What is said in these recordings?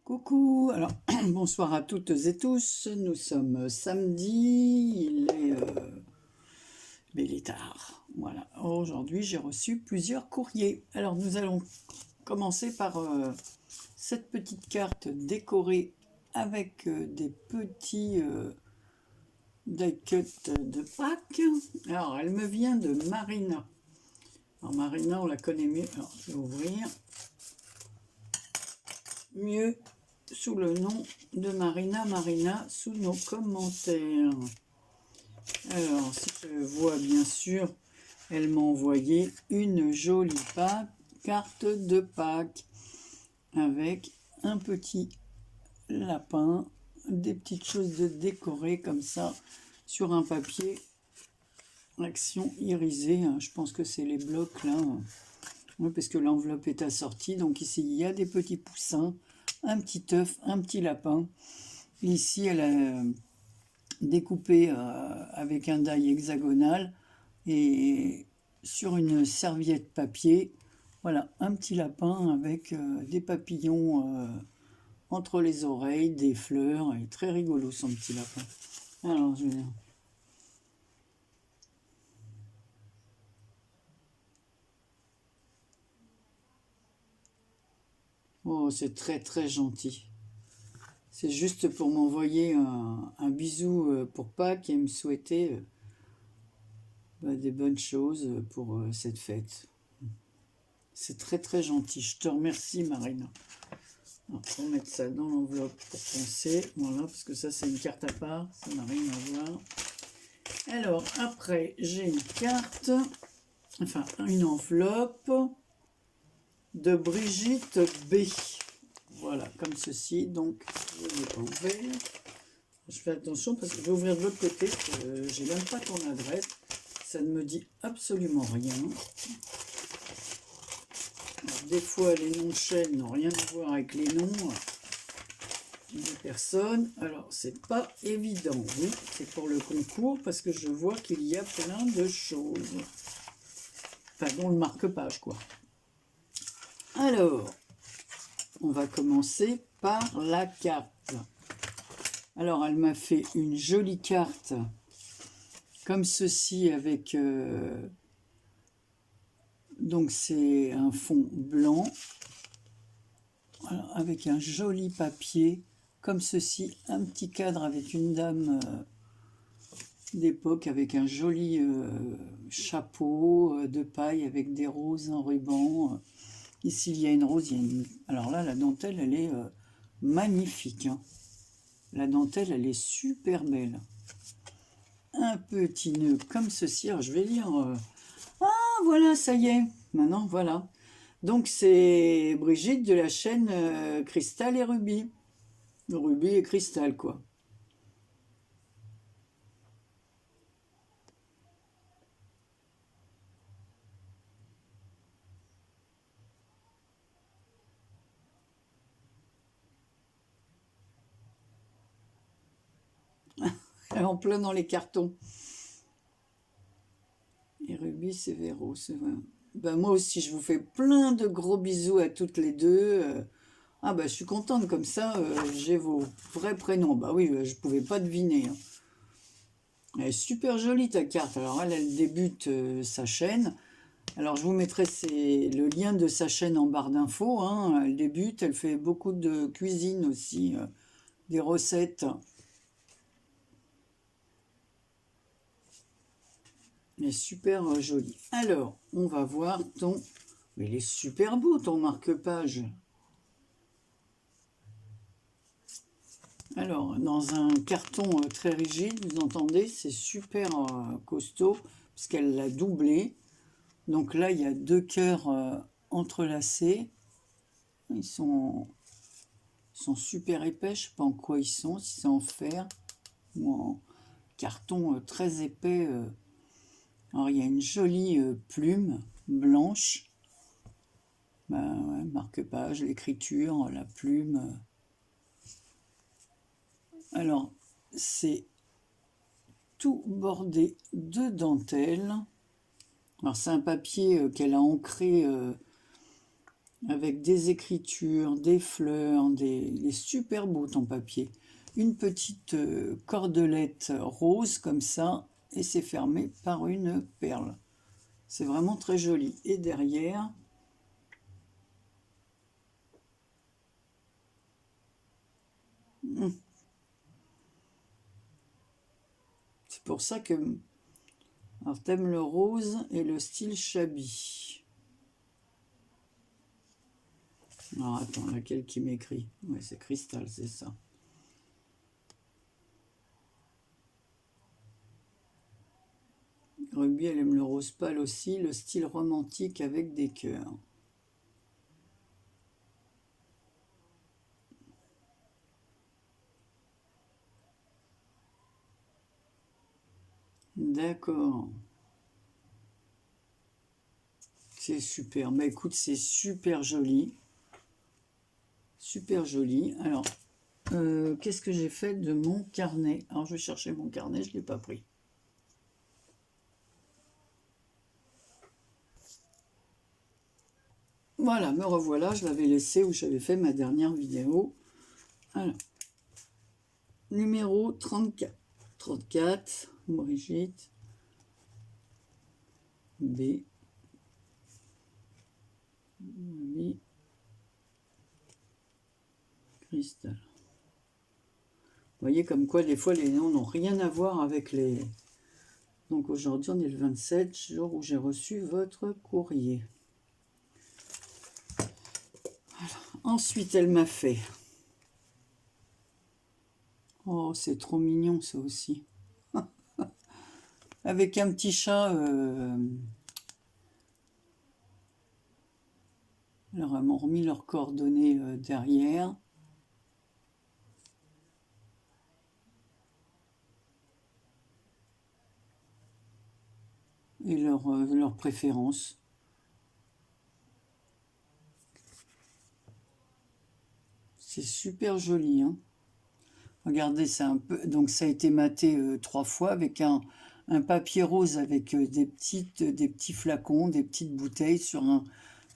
Coucou, alors bonsoir à toutes et tous, nous sommes samedi, il est tard, voilà. Aujourd'hui j'ai reçu plusieurs courriers. Alors nous allons commencer par cette petite carte décorée avec des petits die cut de Pâques. Alors elle me vient de Marina. Alors Marina on la connaît mieux, alors je vais ouvrir mieux sous le nom de Marina sous nos commentaires. Alors, si je vois bien sûr, elle m'a envoyé une jolie carte de Pâques avec un petit lapin, des petites choses de décorer comme ça sur un papier action irisée. Je pense que c'est les blocs là. Oui, parce que l'enveloppe est assortie. Donc ici, il y a des petits poussins, un petit œuf, un petit lapin. Ici, elle a découpé avec un die hexagonal et sur une serviette papier, voilà, un petit lapin avec des papillons entre les oreilles, des fleurs, et très rigolo son petit lapin. Alors, je vais dire. Oh, c'est très très gentil. C'est juste pour m'envoyer un bisou pour Pâques et me souhaiter des bonnes choses pour cette fête. C'est très très gentil. Je te remercie, Marina. Alors, on va mettre ça dans l'enveloppe pour penser. Voilà, parce que ça, c'est une carte à part. Ça n'a rien à voir. Alors, après, j'ai une carte, enfin, une enveloppe de Brigitte B. Voilà, comme ceci. Donc, je ne l'ai pas ouvert. Je fais attention parce que je vais ouvrir de l'autre côté. Je n'ai même pas ton adresse. Ça ne me dit absolument rien. Alors, des fois, les noms de chaînes n'ont rien à voir avec les noms des personnes. Alors, c'est pas évident. Oui, c'est pour le concours parce que je vois qu'il y a plein de choses. Enfin, dont le marque-page, quoi. Alors, on va commencer par la carte. Alors, elle m'a fait une jolie carte comme ceci avec... donc, c'est un fond blanc. Alors, avec un joli papier comme ceci. Un petit cadre avec une dame d'époque avec un joli chapeau de paille avec des roses en ruban. Ici, il y a une rose. Alors là, la dentelle, elle est magnifique. Hein. La dentelle, elle est super belle. Un petit nœud comme ceci. Alors, je vais lire. Ah, voilà, ça y est. Maintenant, voilà. Donc, c'est Brigitte de la chaîne Cristal et Ruby. Ruby et Cristal, quoi. En plein dans les cartons. Et Ruby, c'est Véro, c'est vrai. Ben, moi aussi, je vous fais plein de gros bisous à toutes les deux. Ah ben, je suis contente comme ça, j'ai vos vrais prénoms. Bah oui, je pouvais pas deviner. Hein. Elle est super jolie ta carte. Alors elle débute sa chaîne. Alors je vous mettrai le lien de sa chaîne en barre d'infos. Hein. Elle débute, elle fait beaucoup de cuisine aussi, des recettes. Elle est super jolie. Alors, on va voir ton... Mais il est super beau ton marque-page. Alors, dans un carton très rigide, vous entendez, c'est super costaud, puisqu'elle l'a doublé. Donc là, il y a deux cœurs entrelacés. Ils sont super épais, je ne sais pas en quoi ils sont, si c'est en fer ou en carton très épais. Alors, il y a une jolie plume blanche. Ben, ouais, marque-page, l'écriture, la plume. Alors, c'est tout bordé de dentelle. Alors c'est un papier qu'elle a ancré avec des écritures, des fleurs, il est super beau ton papier. Une petite cordelette rose comme ça, et c'est fermé par une perle. C'est vraiment très joli. Et derrière, c'est pour ça que... Alors t'aimes le rose et le style shabby. Alors attends, laquelle qui m'écrit? Ouais, c'est Cristal, c'est ça. Ruby, elle aime le rose pâle aussi, le style romantique avec des cœurs. D'accord. C'est super. Bah écoute, c'est super joli. Super joli. Alors, qu'est-ce que j'ai fait de mon carnet? Alors, je vais chercher mon carnet, je ne l'ai pas pris. Voilà, me revoilà. Je l'avais laissé où j'avais fait ma dernière vidéo. Alors, numéro 34. 34, Brigitte. B. B. Cristal. Vous voyez comme quoi des fois les noms n'ont rien à voir avec les... Donc aujourd'hui on est le 27, jour où j'ai reçu votre courrier. Voilà. Ensuite elle m'a fait... Oh c'est trop mignon ça aussi. Avec un petit chat... Alors elles m'ont remis leurs coordonnées derrière. Et leur préférence. C'est super joli, hein. Regardez, c'est un peu. Donc ça a été maté 3 fois avec un papier rose avec des petits flacons, des petites bouteilles sur un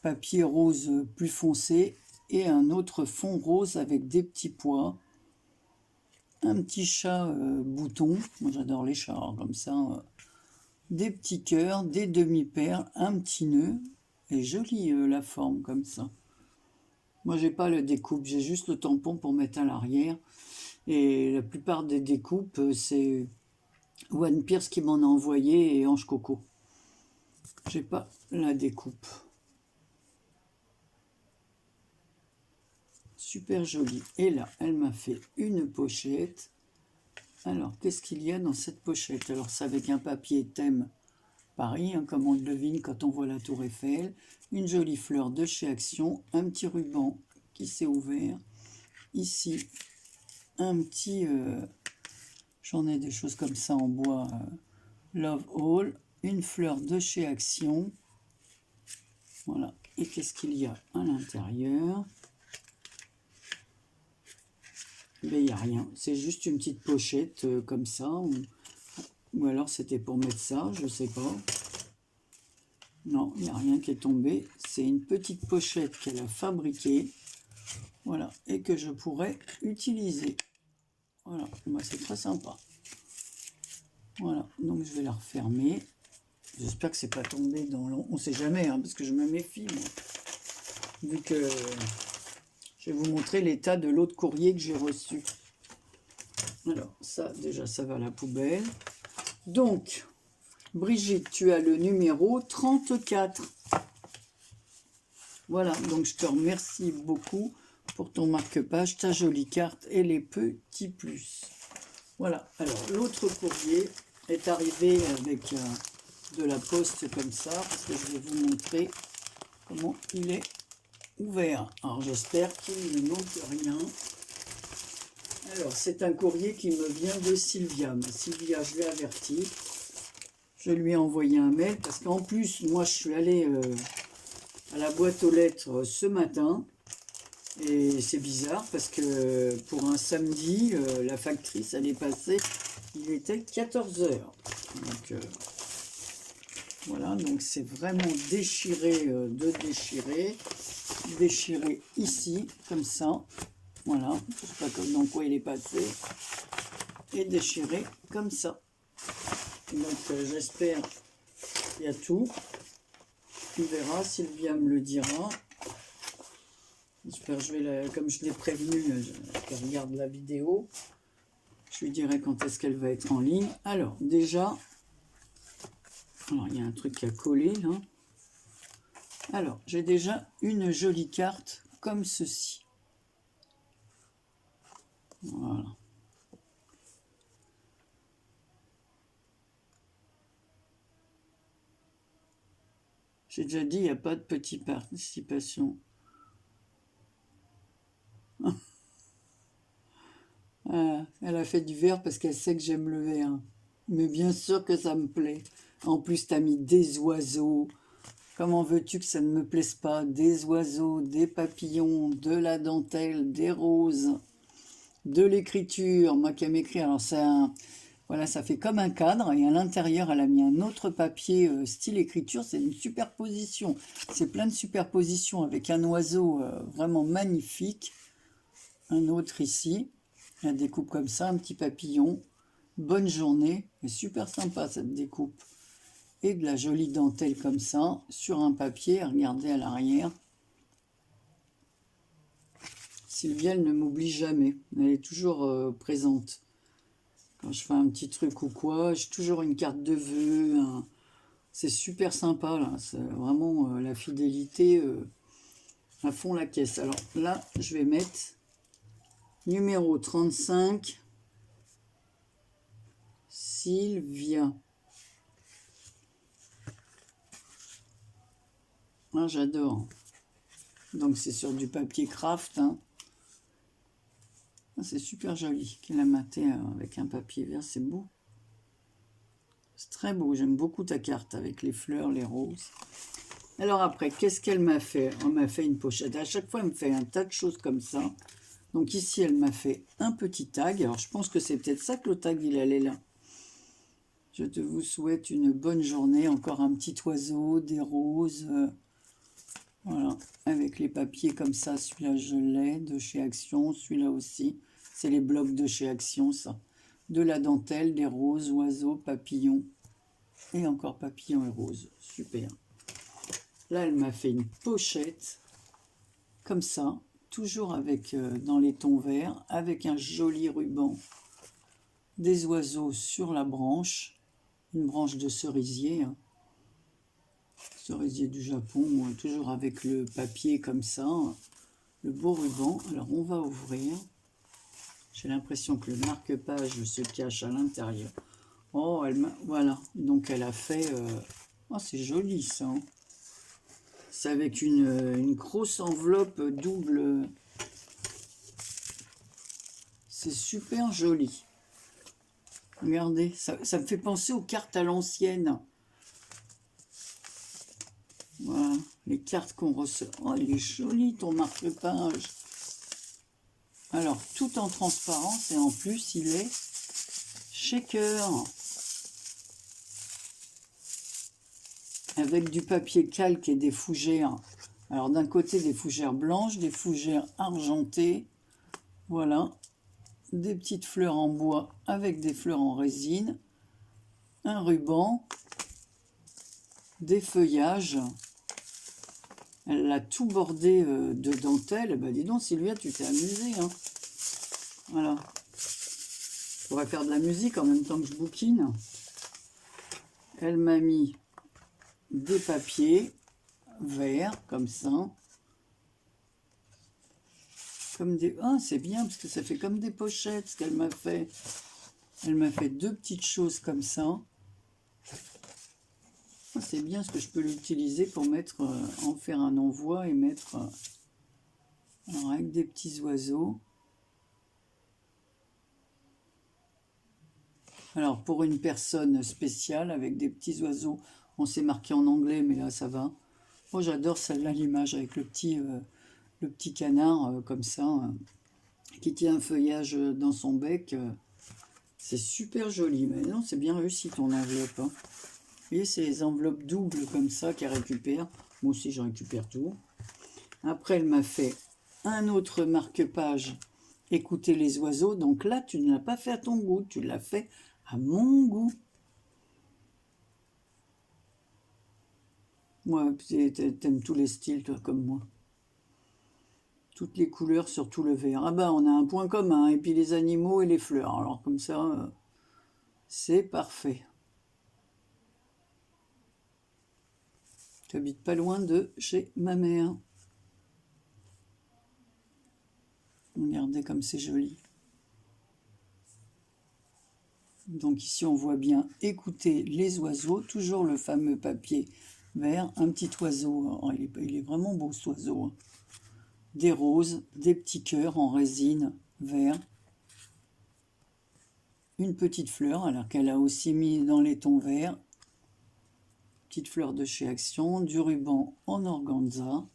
papier rose plus foncé et un autre fond rose avec des petits pois. Un petit chat bouton. Moi j'adore les chats, alors, comme ça. Des petits cœurs, des demi-perles, un petit nœud. Et jolie la forme comme ça. Moi j'ai pas le découpe, j'ai juste le tampon pour mettre à l'arrière. Et la plupart des découpes, c'est One Pierce qui m'en a envoyé et Ange Coco. J'ai pas la découpe. Super jolie. Et là, elle m'a fait une pochette. Alors, qu'est-ce qu'il y a dans cette pochette? Alors, c'est avec un papier thème Paris, hein, comme on le devine quand on voit la Tour Eiffel. Une jolie fleur de chez Action. Un petit ruban qui s'est ouvert. Ici, un petit... j'en ai des choses comme ça en bois. Love All. Une fleur de chez Action. Voilà. Et qu'est-ce qu'il y a à l'intérieur? Ben, il n'y a rien. C'est juste une petite pochette comme ça. Ou alors c'était pour mettre ça, je sais pas. Non, il n'y a rien qui est tombé. C'est une petite pochette qu'elle a fabriquée. Voilà. Et que je pourrais utiliser. Voilà. Moi, c'est très sympa. Voilà. Donc, je vais la refermer. J'espère que c'est pas tombé dans l'eau. On sait jamais, hein, parce que je me méfie, moi. Vu que je vais vous montrer l'état de l'autre courrier que j'ai reçu. Alors, ça, déjà, ça va à la poubelle. Donc, Brigitte, tu as le numéro 34. Voilà, donc je te remercie beaucoup pour ton marque-page, ta jolie carte et les petits plus. Voilà, alors l'autre courrier est arrivé avec de la poste comme ça, parce que je vais vous montrer comment il est ouvert. Alors j'espère qu'il ne manque rien. Alors c'est un courrier qui me vient de Sylvia. Mais Sylvia, je l'ai avertie. Je lui ai envoyé un mail parce qu'en plus, moi je suis allée à la boîte aux lettres ce matin. Et c'est bizarre parce que pour un samedi, la factrice elle est passée, il était 14 h. Donc Voilà, donc c'est vraiment déchirer, de déchirer. Déchirer ici, comme ça. Voilà, je sais pas dans quoi il est passé. Et déchirer comme ça. Donc j'espère qu'il y a tout. On verra, Sylvia me le dira. J'espère, comme je l'ai prévenu, je regarde la vidéo. Je lui dirai quand est-ce qu'elle va être en ligne. Alors, déjà, alors il y a un truc à coller là. Alors, j'ai déjà une jolie carte comme ceci. Voilà. J'ai déjà dit, il n'y a pas de petite participation. Elle a fait du vert parce qu'elle sait que j'aime le vert. Mais bien sûr que ça me plaît. En plus, tu as mis des oiseaux. Comment veux-tu que ça ne me plaise pas? Des oiseaux, des papillons, de la dentelle, des roses, de l'écriture. Moi qui aime écrire. Alors, voilà, ça fait comme un cadre. Et à l'intérieur, elle a mis un autre papier style écriture. C'est une superposition. C'est plein de superpositions avec un oiseau vraiment magnifique. Un autre ici. La découpe comme ça, un petit papillon. Bonne journée. C'est super sympa cette découpe. Et de la jolie dentelle comme ça, sur un papier. Regardez à l'arrière. Sylvia, elle ne m'oublie jamais. Elle est toujours présente. Quand je fais un petit truc ou quoi, j'ai toujours une carte de vœux. C'est super sympa, là. C'est vraiment la fidélité à fond la caisse. Alors là, je vais mettre numéro 35, Sylvia. Ah, j'adore. Donc c'est sur du papier craft. Hein. Ah, c'est super joli qu'elle a maté avec un papier vert, c'est beau. C'est très beau, j'aime beaucoup ta carte avec les fleurs, les roses. Alors après, qu'est-ce qu'elle m'a fait? On m'a fait une pochette. À chaque fois, elle me fait un tas de choses comme ça. Donc ici, elle m'a fait un petit tag. Alors je pense que c'est peut-être ça que le tag, il allait là. Je te vous souhaite une bonne journée. Encore un petit oiseau, des roses. Voilà, avec les papiers comme ça. Celui-là, je l'ai de chez Action. Celui-là aussi. C'est les blocs de chez Action, ça. De la dentelle, des roses, oiseaux, papillons. Et encore papillons et roses. Super. Là, elle m'a fait une pochette. Comme ça. Toujours avec dans les tons verts. Avec un joli ruban. Des oiseaux sur la branche. Une branche de cerisier. Hein. Cerisier du Japon. Toujours avec le papier comme ça. Le beau ruban. Alors, on va ouvrir. J'ai l'impression que le marque-page se cache à l'intérieur. Oh, voilà. Donc, elle a fait... Oh, c'est joli, ça. Hein. C'est avec une grosse enveloppe double. C'est super joli. Regardez, ça me fait penser aux cartes à l'ancienne. Voilà, les cartes qu'on reçoit. Oh, il est joli, ton marque-page. Alors, tout en transparence et en plus, il est shaker. Avec du papier calque et des fougères. Alors, d'un côté, des fougères blanches, des fougères argentées. Voilà. Des petites fleurs en bois avec des fleurs en résine. Un ruban. Des feuillages. Elle a tout bordé de dentelle. Bah, dis donc, Sylvia, tu t'es amusée. Hein. Voilà. Je pourrais faire de la musique en même temps que je bouquine. Elle m'a mis des papiers verts, comme ça. Comme des... Ah, c'est bien, parce que ça fait comme des pochettes, ce qu'elle m'a fait. Elle m'a fait deux petites choses comme ça. Ah, c'est bien, ce que je peux l'utiliser pour mettre, en faire un envoi et mettre... alors, avec des petits oiseaux. Alors, pour une personne spéciale, avec des petits oiseaux, on s'est marqué en anglais, mais là, ça va. Moi, j'adore celle-là, l'image, avec le petit canard, comme ça, qui tient un feuillage dans son bec. C'est super joli. Mais non, c'est bien réussi, ton enveloppe. Hein. voyez, c'est les enveloppes doubles comme ça qu'elle récupère. Moi aussi, je récupère tout. Après, elle m'a fait un autre marque-page, écouter les oiseaux. Donc là, tu ne l'as pas fait à ton goût, tu l'as fait à mon goût. Moi, t'aimes tous les styles, toi, comme moi. Toutes les couleurs sur tout le vert. Ah ben, on a un point commun. Et puis les animaux et les fleurs. Alors comme ça, c'est parfait. Tu habites pas loin de chez ma mère. Regardez comme c'est joli. Donc ici, on voit bien écouter les oiseaux. Toujours le fameux papier vert. Un petit oiseau. Oh, il est vraiment beau, cet oiseau. Des roses, des petits cœurs en résine vert. Une petite fleur, alors qu'elle a aussi mis dans les tons verts. Petite fleur de chez Action. Du ruban en organza.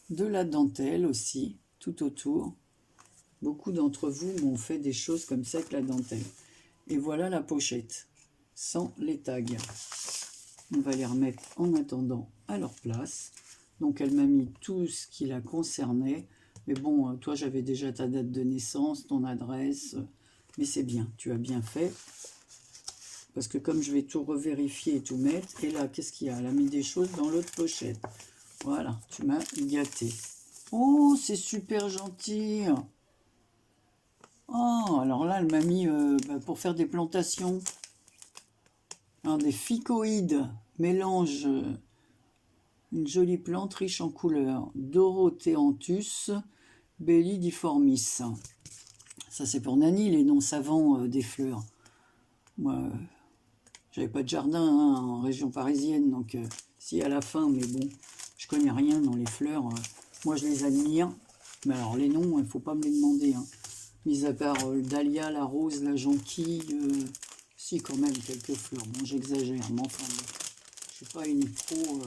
De la dentelle aussi, tout autour. Beaucoup d'entre vous m'ont fait des choses comme ça avec la dentelle. Et voilà la pochette, sans les tags. On va les remettre en attendant à leur place. Donc elle m'a mis tout ce qui la concernait. Mais bon, toi j'avais déjà ta date de naissance, ton adresse. Mais c'est bien, tu as bien fait. Parce que comme je vais tout revérifier et tout mettre. Et là, qu'est-ce qu'il y a? Elle a mis des choses dans l'autre pochette. Voilà, tu m'as gâté. Oh, c'est super gentil. Oh, alors là, elle m'a mis pour faire des plantations. Alors, des ficoïdes. Mélange une jolie plante riche en couleurs. Dorotheanthus bellidiformis. Ça, c'est pour Nani, les noms savants des fleurs. Moi, j'avais pas de jardin en région parisienne, donc si à la fin, mais bon, je connais rien dans les fleurs. Moi, je les admire. Mais alors, les noms, il ne faut pas me les demander. Hein. Mis à part le dahlia, la rose, la jonquille, si quand même quelques fleurs. Bon, j'exagère, mais enfin, bon, je ne suis pas une pro.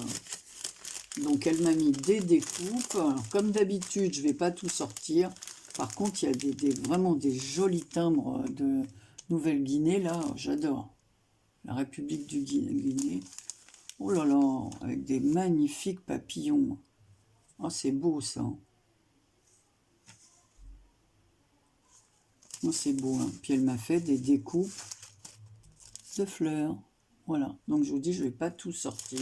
Donc, elle m'a mis des découpes. Alors, comme d'habitude, je ne vais pas tout sortir. Par contre, il y a vraiment des jolis timbres de Nouvelle-Guinée, là, j'adore. La République du Guinée. Oh là là, avec des magnifiques papillons. Oh, c'est beau, ça. Oh, c'est beau, hein. Puis elle m'a fait des découpes de fleurs. Voilà, donc je vous dis, je ne vais pas tout sortir.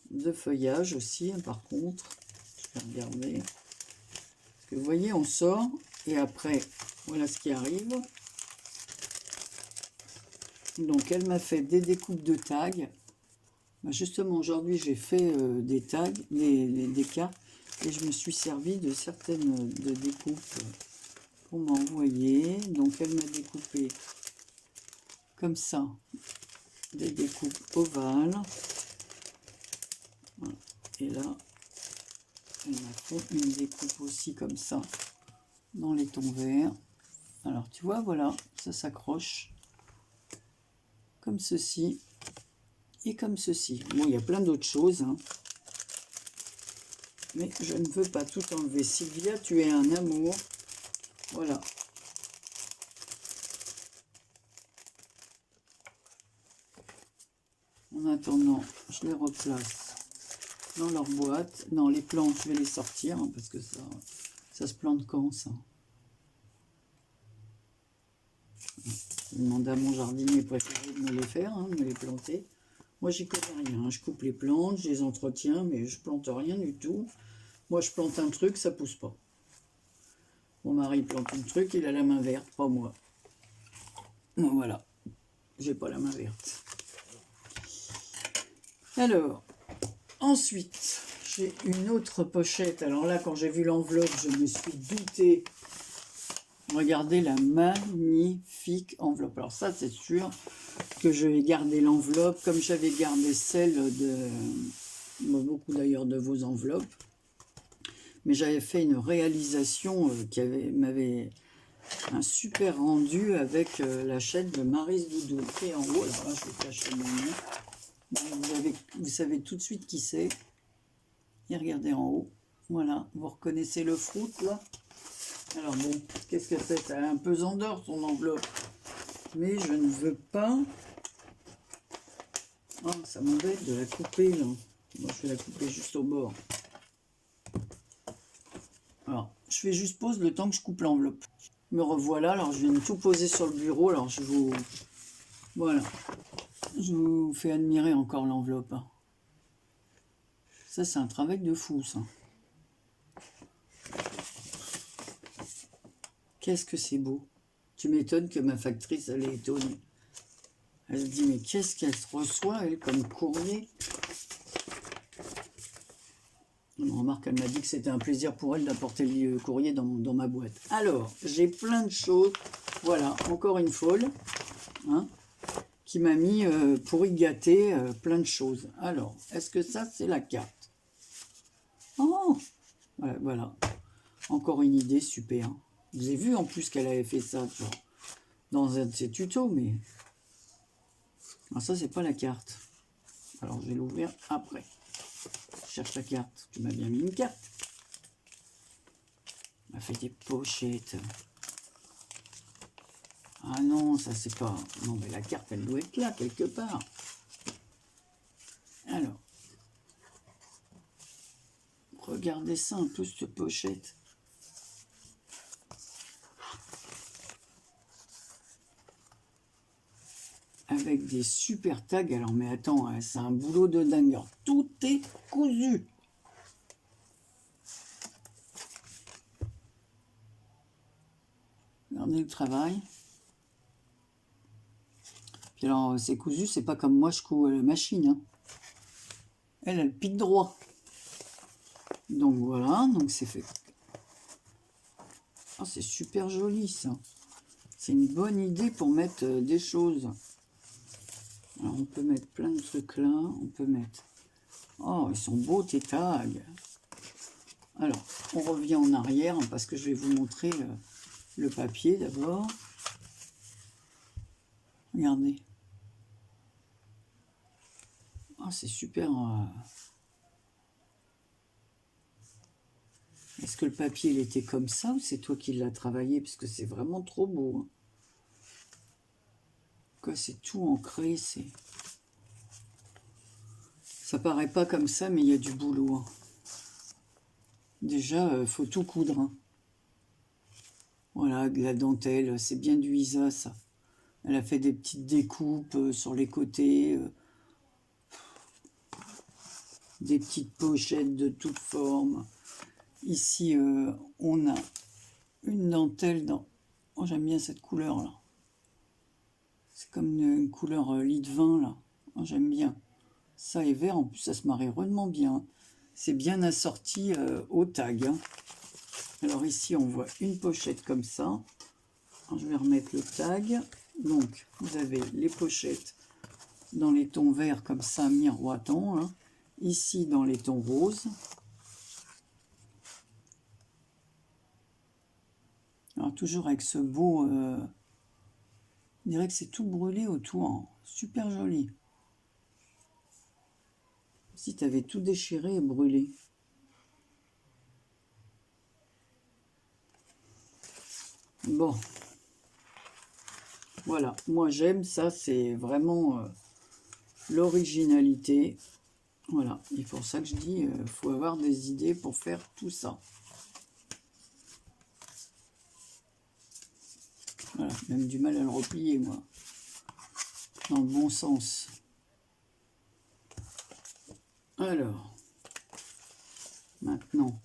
De feuillage aussi, hein, par contre. Je vais regarder. Parce que vous voyez, on sort, et après, voilà ce qui arrive. Donc, elle m'a fait des découpes de tags. Bah, justement, aujourd'hui, j'ai fait des tags, des cartes, et je me suis servi de certaines de découpes qu'on m'a envoyées. Donc, elle m'a découpé comme ça, des découpes ovales. Voilà. Et là, elle m'a fait une découpe aussi comme ça, dans les tons verts. Alors, tu vois, voilà, ça s'accroche comme ceci et comme ceci. Bon, il y a plein d'autres choses, hein. Mais je ne veux pas tout enlever. Sylvia, tu es un amour. Voilà. En attendant, je les replace dans leur boîte. Non, les plantes, je vais les sortir, hein, parce que ça se plante quand, ça? Je demande à mon jardinier préféré de me les faire, hein, de me les planter. Moi, j'y connais rien. Je coupe les plantes, je les entretiens, mais je plante rien du tout. Moi, je plante un truc, ça pousse pas. Mon mari plante un truc, il a la main verte, pas moi. Bon, voilà, j'ai pas la main verte. Alors, ensuite, j'ai une autre pochette. Alors là, quand j'ai vu l'enveloppe, je me suis doutée. Regardez la magnifique enveloppe. Alors ça, c'est sûr que je vais garder l'enveloppe comme j'avais gardé celle de... beaucoup d'ailleurs de vos enveloppes. Mais j'avais fait une réalisation qui m'avait un super rendu avec la chaîne de Maryse Doudou. Et en haut, alors là, je vais cacher mon nom. Vous savez tout de suite qui c'est. Et regardez en haut. Voilà, vous reconnaissez le fruit là. Alors bon, qu'est-ce que c'est? Ça a un pesant d'or son enveloppe. Mais je ne veux pas Oh, ça m'embête de la couper, là. Moi, je vais la couper juste au bord. Alors, je fais juste pause le temps que je coupe l'enveloppe. Me revoilà, alors je viens de tout poser sur le bureau, alors je vous... Voilà. Je vous fais admirer encore l'enveloppe. Ça, c'est un travail de fou, ça. Qu'est-ce que c'est beau. Tu m'étonnes que ma factrice, elle est étonnée. Elle se dit, mais qu'est-ce qu'elle reçoit, elle, comme courrier? On remarque qu'elle m'a dit que c'était un plaisir pour elle d'apporter le courrier dans ma boîte. Alors, j'ai plein de choses. Voilà, encore une folle, hein, qui m'a mis pour y gâter plein de choses. Alors, est-ce que ça, c'est la carte? Oh, ouais, voilà. Encore une idée, super. Vous avez vu en plus qu'elle avait fait ça genre, dans un de ses tutos, mais... Ah, ça, c'est pas la carte. Alors, je vais l'ouvrir après. Je cherche la carte. Tu m'as bien mis une carte. On m'a fait des pochettes. Ah non, ça c'est pas... Non, mais la carte, elle doit être là, quelque part. Alors. Regardez ça un peu, cette pochette. Avec des super tags. Alors, mais attends, hein, c'est un boulot de dingue. Alors, tout est cousu. Regardez le travail. Puis alors, c'est cousu, c'est pas comme moi, je couds à la machine. Hein. Elle pique droit. Donc voilà, donc c'est fait. Oh, c'est super joli, ça. C'est une bonne idée pour mettre des choses. Alors, on peut mettre plein de trucs là. On peut mettre... Oh, ils sont beaux, tes tags. Alors, on revient en arrière, hein, parce que je vais vous montrer le papier d'abord. Regardez. Ah, c'est super. Est-ce que le papier, il était comme ça ou c'est toi qui l'as travaillé? Parce que c'est vraiment trop beau. Hein. Quoi, c'est tout ancré, c'est... Ça paraît pas comme ça, mais il y a du boulot. Hein. Déjà, faut tout coudre. Hein. Voilà, de la dentelle, c'est bien du Isa, ça. Elle a fait des petites découpes sur les côtés, des petites pochettes de toutes formes. Ici, on a une dentelle dans... Oh, j'aime bien cette couleur-là. C'est comme une couleur lit de vin, là. Oh, j'aime bien. Ça est vert, en plus, ça se marie rudement bien. C'est bien assorti au tag. Hein. Alors ici, on voit une pochette comme ça. Alors, je vais remettre le tag. Donc, vous avez les pochettes dans les tons verts comme ça, miroitants. Hein. Ici, dans les tons roses. Alors, toujours avec ce beau... on dirait que c'est tout brûlé autour. Hein. Super joli. Si tu avais tout déchiré et brûlé. Bon. Voilà. Moi, j'aime ça. C'est vraiment l'originalité. Voilà. Et pour ça que je dis, faut avoir des idées pour faire tout ça. Voilà. Même du mal à le replier, moi. Dans le bon sens. Alors. Maintenant,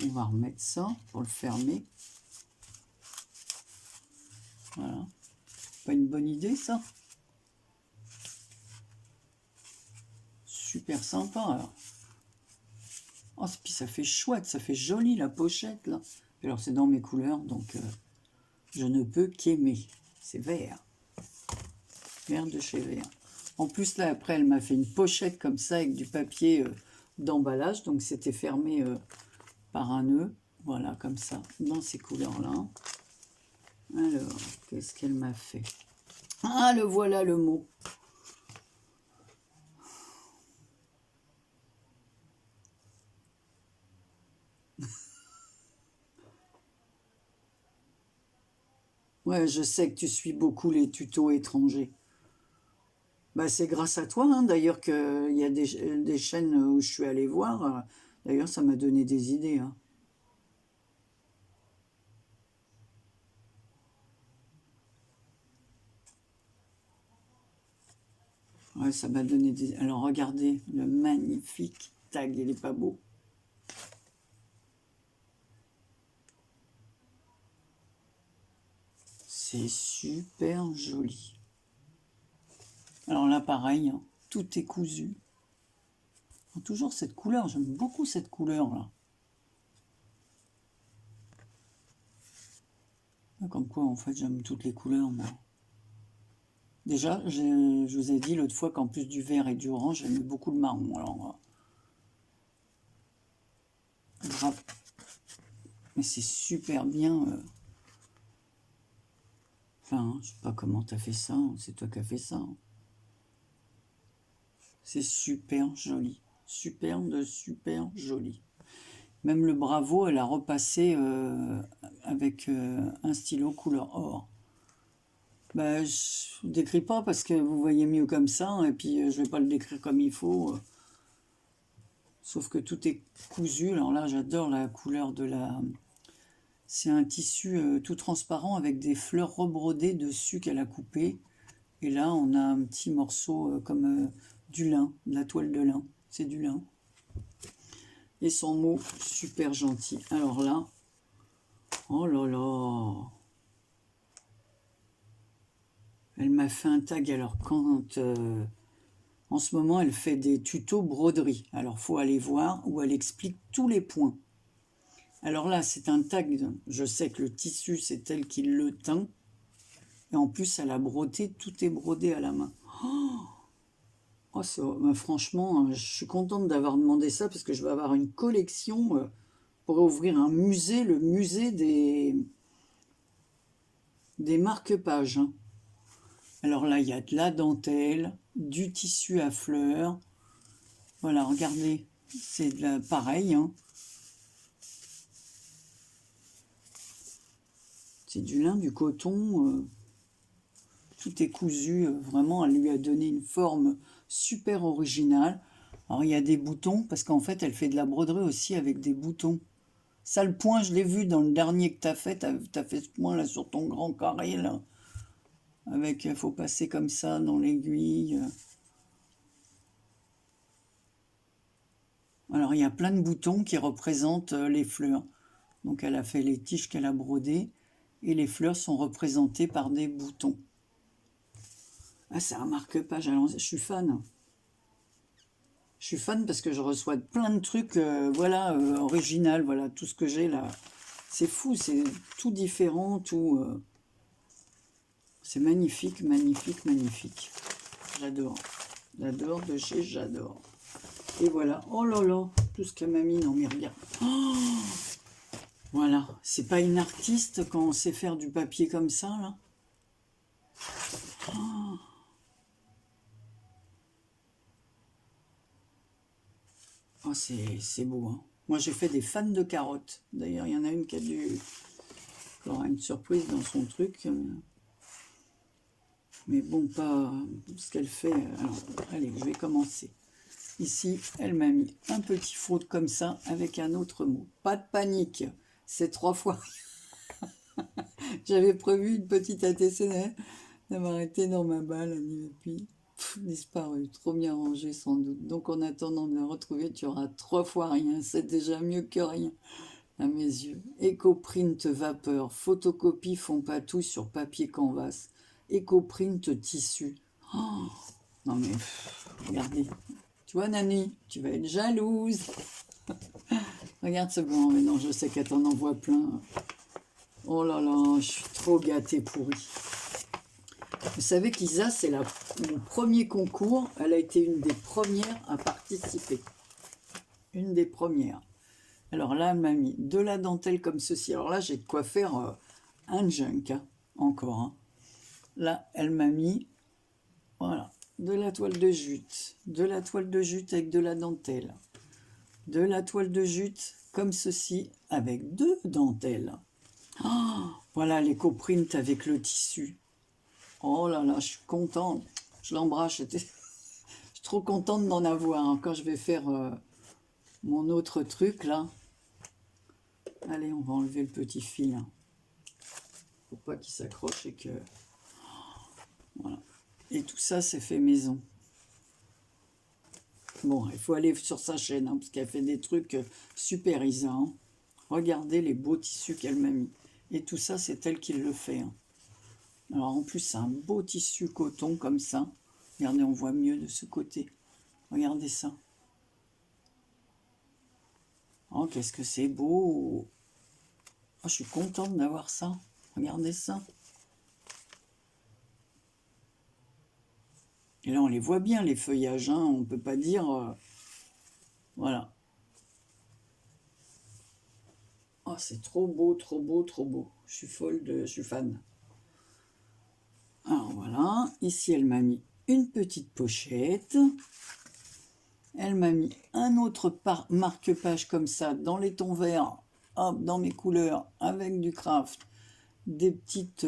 on va remettre ça pour le fermer. Voilà. Pas une bonne idée, ça? Super sympa, alors. Oh, puis ça fait chouette, ça fait joli, la pochette, là. Alors, c'est dans mes couleurs, donc je ne peux qu'aimer. C'est vert. Vert de chez Vert. En plus, là, après, elle m'a fait une pochette comme ça, avec du papier d'emballage. Donc, c'était fermé par un nœud. Voilà, comme ça, dans ces couleurs-là. Alors, qu'est-ce qu'elle m'a fait? Ah, le voilà, le mot. Ouais, je sais que tu suis beaucoup les tutos étrangers. Bah, c'est grâce à toi, hein, d'ailleurs, qu'il y a des chaînes où je suis allée voir. D'ailleurs, ça m'a donné des idées. Hein. Ouais, ça m'a donné des... Alors, regardez, le magnifique tag, il est pas beau. C'est super joli. Alors là, pareil, hein, tout est cousu. Toujours cette couleur, j'aime beaucoup cette couleur-là. Comme quoi, en fait, j'aime toutes les couleurs, moi. Déjà, je vous ai dit l'autre fois qu'en plus du vert et du orange, j'aimais beaucoup le marron. Alors, mais c'est super bien. Enfin, je sais pas comment t'as fait ça. C'est toi qui as fait ça. C'est super joli. Super joli. Même le Bravo, elle a repassé avec un stylo couleur or. Bah, je ne décris pas parce que vous voyez mieux comme ça, et puis je vais pas le décrire comme il faut. Sauf que tout est cousu. Alors là, j'adore la couleur de la... C'est un tissu tout transparent avec des fleurs rebrodées dessus qu'elle a coupées. Et là, on a un petit morceau comme du lin, de la toile de lin. C'est du lin. Et son mot, super gentil. Alors là, oh là là, elle m'a fait un tag. Alors quand, en ce moment, elle fait des tutos broderie. Alors faut aller voir où elle explique tous les points. Alors là, c'est un tag. Je sais que le tissu, c'est elle qui le teint. Et en plus, elle a brodé, tout est brodé à la main. Oh, franchement, je suis contente d'avoir demandé ça parce que je vais avoir une collection pour ouvrir un musée, le musée des marque-pages. Hein. Alors là, il y a de la dentelle, du tissu à fleurs. Voilà, regardez, c'est pareil. Hein. C'est du lin, du coton. Tout est cousu. Vraiment, elle lui a donné une forme super originale. Alors, il y a des boutons, parce qu'en fait, elle fait de la broderie aussi avec des boutons. Ça, le point, je l'ai vu dans le dernier que tu as fait. Tu as fait ce point là sur ton grand carré. Là. Avec, il faut passer comme ça dans l'aiguille. Alors, il y a plein de boutons qui représentent les fleurs. Donc, elle a fait les tiges qu'elle a brodées. Et les fleurs sont représentées par des boutons. Ah, c'est un marque-page. Je suis fan. Je suis fan parce que je reçois plein de trucs, voilà, original. Voilà, tout ce que j'ai là. C'est fou, c'est tout différent, tout... c'est magnifique, magnifique, magnifique. J'adore. J'adore de chez j'adore. Et voilà. Oh là là, tout ce qu'elle m'a mis. Non mais regarde. Oh, voilà. C'est pas une artiste quand on sait faire du papier comme ça, là. Oh, oh c'est beau, hein. Moi, j'ai fait des fans de carottes. D'ailleurs, il y en a une qui a dû... Il y aura une surprise dans son truc. Mais bon, pas ce qu'elle fait. Alors, allez, je vais commencer. Ici, elle m'a mis un petit faute comme ça avec un autre mot. Pas de panique, c'est 3 fois. J'avais prévu une petite ATCN de m'arrêter dans ma balle et puis disparu. Trop bien rangé sans doute. Donc en attendant de le retrouver, tu auras 3 fois rien. C'est déjà mieux que rien à mes yeux. Ecoprint vapeur, photocopie font pas tout sur papier canvas. Ecoprint tissu. Oh, non mais regardez. Tu vois, Nani, tu vas être jalouse. Regarde ce blanc. Mais non, je sais qu'elle t'en envoie plein. Oh là là, je suis trop gâtée pourrie. Vous savez qu'Isa, c'est mon premier concours. Elle a été une des premières à participer. Une des premières. Alors là, elle m'a mis de la dentelle comme ceci. Alors là, j'ai de quoi faire un junk, hein, encore. Hein. Là, elle m'a mis, voilà, de la toile de jute. De la toile de jute avec de la dentelle. De la toile de jute comme ceci avec 2 dentelles. Oh, voilà l'éco-print avec le tissu. Oh là là, je suis contente. Je l'embrasse. Je suis trop contente d'en avoir, hein, quand je vais faire mon autre truc, là. Allez, on va enlever le petit fil, hein, pour pas qu'il s'accroche et que... Voilà. Et tout ça, c'est fait maison. Bon, il faut aller sur sa chaîne, hein, parce qu'elle fait des trucs super, Isa, hein. Regardez les beaux tissus qu'elle m'a mis. Et tout ça, c'est elle qui le fait, hein. Alors, en plus, c'est un beau tissu coton, comme ça. Regardez, on voit mieux de ce côté. Regardez ça. Oh, qu'est-ce que c'est beau! Oh, je suis contente d'avoir ça. Regardez ça. Et là, on les voit bien, les feuillages, hein. On ne peut pas dire... voilà. Oh, c'est trop beau, trop beau, trop beau. Je suis folle je suis fan. Alors, voilà. Ici, elle m'a mis une petite pochette. Elle m'a mis un autre marque-page comme ça, dans les tons verts. Hop, dans mes couleurs, avec du craft. Des petites...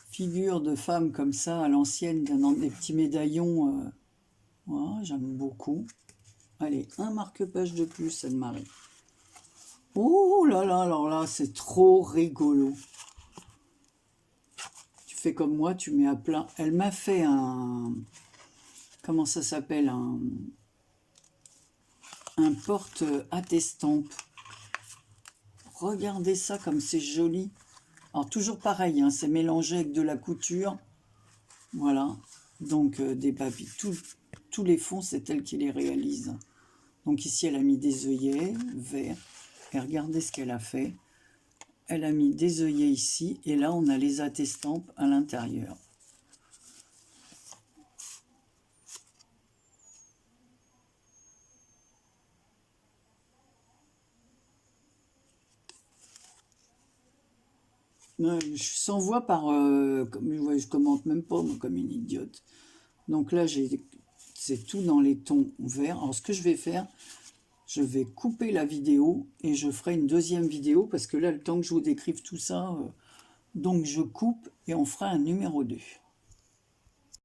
figure de femmes comme ça à l'ancienne, dans des petits médaillons. Voilà, j'aime beaucoup. Allez, un marque-page de plus, Anne-Marie. Oh là là, alors là, c'est trop rigolo. Tu fais comme moi, tu mets à plat. Elle m'a fait un... Comment ça s'appelle, un porte-à-estampe. Regardez ça comme c'est joli. Alors toujours pareil, hein, c'est mélangé avec de la couture. Voilà. Donc des papilles. Tous les fonds, c'est elle qui les réalise. Donc ici, elle a mis des œillets verts. Et regardez ce qu'elle a fait. Elle a mis des œillets ici. Et là, on a les attestampes à l'intérieur. Je suis sans voix par... je commente même pas, moi, comme une idiote. Donc là, c'est tout dans les tons verts. Alors, ce que je vais faire, je vais couper la vidéo et je ferai une deuxième vidéo parce que là, le temps que je vous décrive tout ça, donc je coupe et on fera un numéro 2.